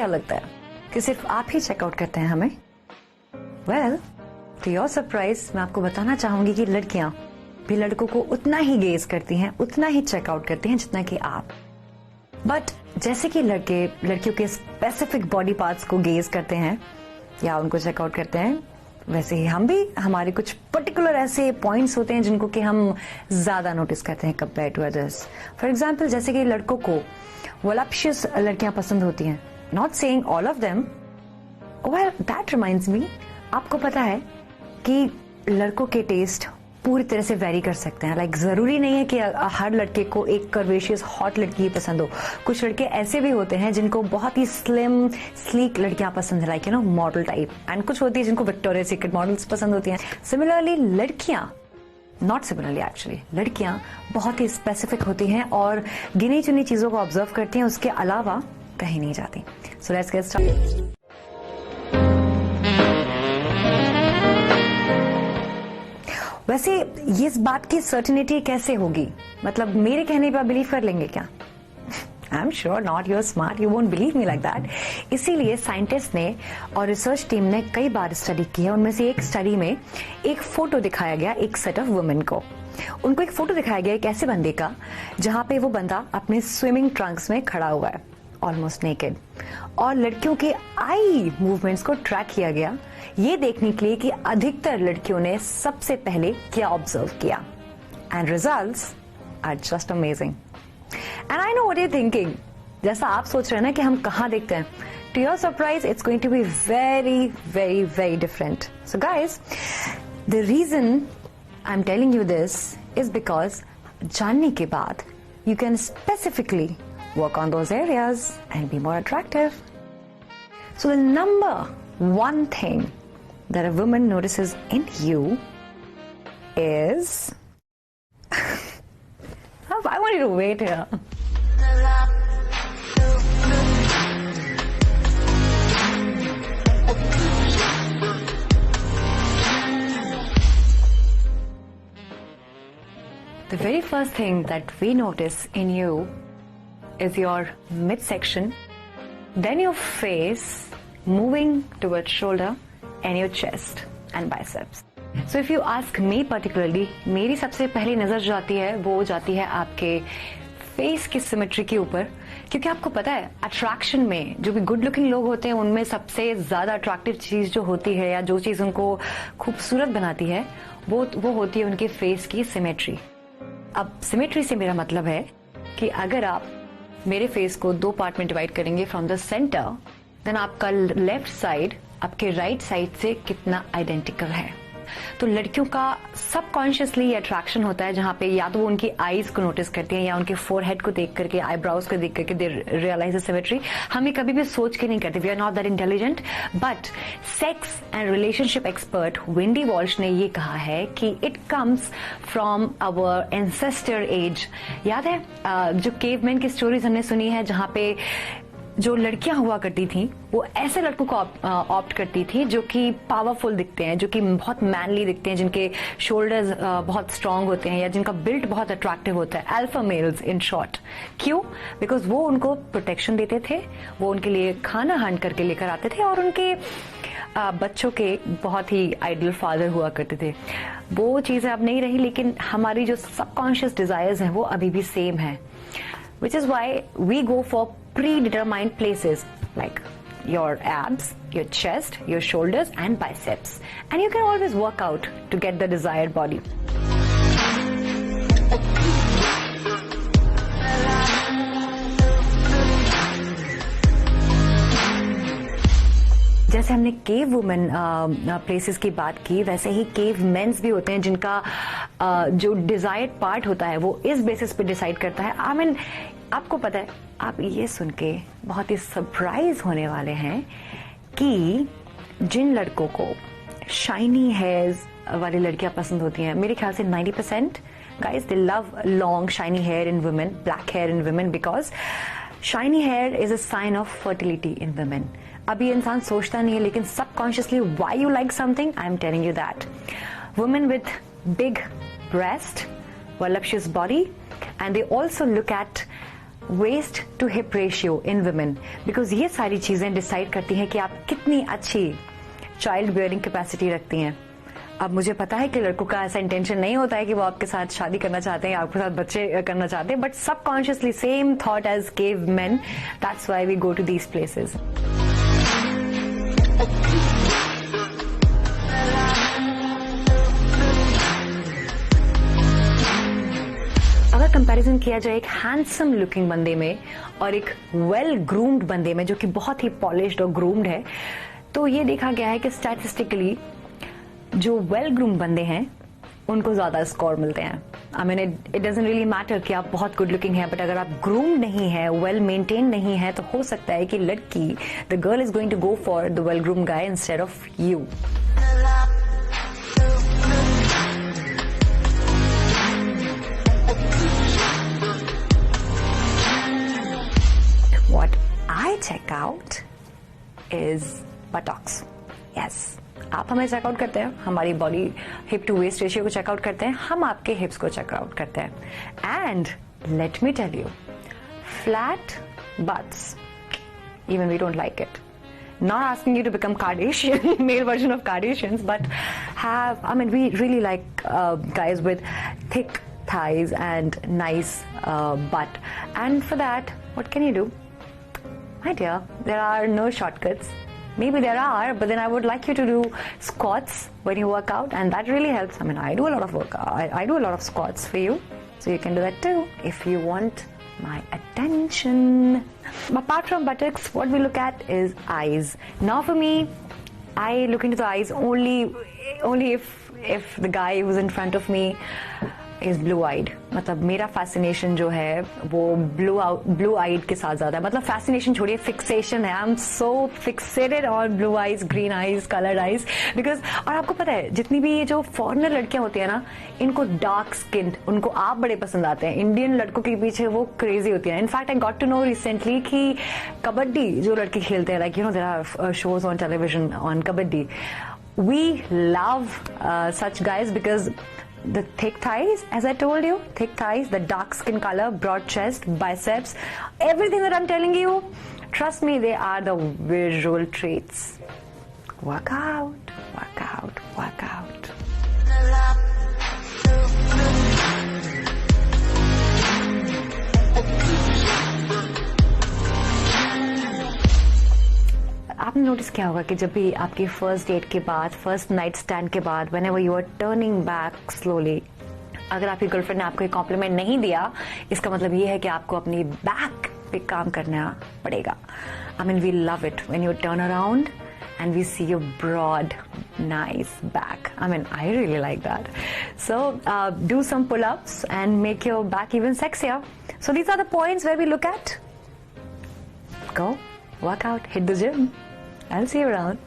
लगता है कि सिर्फ आप ही चेकआउट करते हैं हमें? वेल, टू योर सरप्राइज मैं आपको बताना चाहूंगी कि लड़कियां भी लड़कों को उतना ही गेज करती हैं, उतना ही चेकआउट करती हैं जितना कि आप। बट जैसे कि लड़के लड़कियों के स्पेसिफिक बॉडी पार्ट्स को गेज करते हैं या उनको चेकआउट करते हैं, वैसे ही हम भी हमारे कुछ पर्टिकुलर ऐसे पॉइंट्स होते हैं जिनको कि हम ज्यादा नोटिस करते हैं compare to others. For example, जैसे कि लड़कों को वॉलप्शियस लड़कियां पसंद होती हैं। Not saying all of them. Well, that reminds me, आपको पता है कि लड़कों के टेस्ट पूरी तरह से वेरी कर सकते हैं। लाइक जरूरी नहीं है कि हर लड़के को एक कर्वेशियस हॉट लड़की ही पसंद हो। कुछ लड़के ऐसे भी होते हैं जिनको बहुत ही स्लिम स्लीक लड़कियां पसंद है, लाइक मॉडल टाइप। एंड कुछ होती है जिनको विक्टोरिया सीक्रेट मॉडल्स पसंद होती हैं। सिमिलरली लड़कियां, नॉट सिमिलरली एक्चुअली, लड़कियां बहुत ही स्पेसिफिक होती हैं और गिनी चुनी चीजों को ऑब्जर्व करती हैं, उसके अलावा कहीं नहीं जाती। So let's get started. वैसे ये इस बात की सर्टेनिटी कैसे होगी? मतलब मेरे कहने पर बिलीव कर लेंगे क्या? I am sure not, you're smart, you won't believe me like that. इसीलिए साइंटिस्ट ने और रिसर्च टीम ने कई बार स्टडी की है। उनमें से एक स्टडी में एक फोटो दिखाया गया एक सेट ऑफ वुमेन को। उनको एक फोटो दिखाया गया एक ऐसे बंदे का जहां पे वो बंदा अपने स्विमिंग ट्रंक्स में खड़ा हुआ है, ऑलमोस्ट नेकेड, और लड़कियों के आई मूवमेंट्स को ट्रैक किया गया ये देखने के लिए कि अधिकतर लड़कियों ने सबसे पहले क्या ऑब्जर्व किया। And results are just amazing. And I know what you thinking, जैसा आप सोच रहे हैं ना कि हम कहां देखते हैं, to your surprise it's going to be very very very different. So guys, the reason I am telling you this is because जानने के बाद you can specifically work on those areas and be more attractive. So the number one thing that a woman notices in you is I want you to wait here. The very first thing that we notice in you is your midsection, then your face moving towards shoulder and your chest and biceps. So if you ask me particularly, मेरी सबसे पहली नजर जो आती है वो जाती है आपके फेस की सिमेट्री के ऊपर, क्योंकि आपको पता है अट्रैक्शन में जो भी गुड लुकिंग लोग होते हैं उनमें सबसे ज्यादा अट्रैक्टिव चीज जो होती है या जो चीज उनको खूबसूरत बनाती है वो होती है उनके फेस की सिमेट्री। अब सिमेट्री से मेरा मतलब है कि अगर आप मेरे फेस को दो पार्ट में डिवाइड करेंगे फ्रॉम द सेंटर, देन आपका लेफ्ट साइड आपके राइट साइड से कितना आइडेंटिकल है। तो लड़कियों का सबकॉन्शियसली अट्रैक्शन होता है जहां पे या तो वो उनकी आईज को नोटिस करती हैं या उनके फोरहेड को देख करके, आईब्राउज को देख करके दे रियलाइज द सिमेट्री। हमें कभी भी सोच के नहीं करते, we are not that intelligent. But sex and relationship expert Wendy Walsh ने ये कहा है कि it comes from our ancestor age. याद है जो केवमैन की स्टोरीज हमने सुनी है जहां पे जो लड़कियां हुआ करती थी वो ऐसे लड़कों को ऑप्ट करती थी जो कि पावरफुल दिखते हैं, जो कि बहुत मैनली दिखते हैं, जिनके शोल्डर्स बहुत स्ट्रांग होते हैं या जिनका बिल्ट बहुत अट्रैक्टिव होता है, अल्फा मेल्स इन शॉर्ट। क्यों? बिकॉज वो उनको प्रोटेक्शन देते थे, वो उनके लिए खाना हंट करके लेकर आते थे और उनके बच्चों के बहुत ही आइडियल फादर हुआ करते थे। वो चीजें अब नहीं रही, लेकिन हमारी जो सबकॉन्शियस डिजायर्स हैं वो अभी भी सेम है, which is why we go for predetermined places like your abs, your chest, your shoulders and biceps, and you can always work out to get the desired body. जैसे हमने केव women places की बात की, वैसे ही केव mains भी होते हैं जिनका जो डिजायर्ड पार्ट होता है वो इस बेसिस पे डिसाइड करता है। आई मीन आपको पता है, आप ये सुन के बहुत ही सरप्राइज होने वाले हैं कि जिन लड़कों को शाइनी हेयर्स वाली लड़कियां पसंद होती हैं, मेरे ख्याल से 90% guys they love long shiny hair in women, black hair in women, because shiny hair is a sign of fertility in women. अभी इंसान सोचता नहीं है, लेकिन subconsciously why you like something, I am telling you that women with big breast, voluptuous body, and they also look at waist to hip ratio in women, because ये सारी चीजें decide करती हैं कि आप कितनी अच्छी चाइल्ड बियरिंग कैपेसिटी रखती हैं. अब मुझे पता है कि लड़कों का ऐसा इंटेंशन नहीं होता है कि वो आपके साथ शादी करना चाहते हैं, आपके साथ बच्चे करना चाहते हैं, but subconsciously same thought as cave men. That's why we go to these places. अगर कंपैरिजन किया जाए एक हैंडसम लुकिंग बंदे में और एक वेल ग्रूम्ड बंदे में जो कि बहुत ही पॉलिश्ड और ग्रूम्ड है, तो ये देखा गया है कि स्टैटिस्टिकली जो वेल ग्रूम्ड बंदे हैं उनको ज्यादा स्कोर मिलते हैं. I mean it doesn't really matter कि आप बहुत गुड लुकिंग है, बट अगर आप ग्रूम्ड नहीं है, वेल मेंटेन नहीं है, तो हो सकता है कि लड़की, the girl is going to go for the well groomed guy instead of you. What I check out is buttocks. Yes. आप हमें चेकआउट करते हैं, हमारी body hip to waist ratio को चेकआउट करते हैं, हम आपके हिप्स को चेकआउट करते हैं. And let me tell you, flat butts, even we don't like it. Not asking you to become Kardashian, male version of Kardashians, but we really like guys with thick thighs and nice butt. And for that, what can you do? My dear, there are no shortcuts. Maybe there are, but then I would like you to do squats when you work out, and that really helps. I mean, I do a lot of I do a lot of squats for you, so you can do that too if you want my attention. Apart from buttocks, what we look at is eyes. Now for me, I look into the eyes only if the guy who's in front of me is blue eyed. मतलब मेरा fascination जो है वो blue eyed के साथ ज्यादा है. मतलब फैसिनेशन छोड़िए, फिक्सेशन है. I am so fixated on blue eyes, green eyes, coloured eyes, because और आपको पता है जितनी भी ये जो फॉरेनर लड़कियां होती है ना, इनको डार्क स्किन, उनको आप बड़े पसंद आते हैं. इंडियन लड़कों के पीछे वो क्रेजी होती है. In fact I got to know recently कि कबड्डी जो लड़के खेलते हैं, like you know there are shows on television on kabaddi, we love such guys because the thick thighs, as I told you, thick thighs, the dark skin color, broad chest, biceps, everything that I'm telling you, trust me, they are the visual traits. Work out, work out, work out. आपने notice किया होगा कि जब भी आपकी first date के बाद, first night stand के बाद, whenever you are turning back slowly, अगर आपकी गर्लफ्रेंड ने आपको एक कॉम्प्लीमेंट नहीं दिया, इसका मतलब ये है कि आपको अपनी बैक पे काम करना पड़ेगा. I mean, we love it when you turn around and we see your broad, nice back. I mean, I really like that. So, do some pull-ups and make your back even sexier. So, these are the points where we look at. Go, work out, hit the gym. I'll see you around.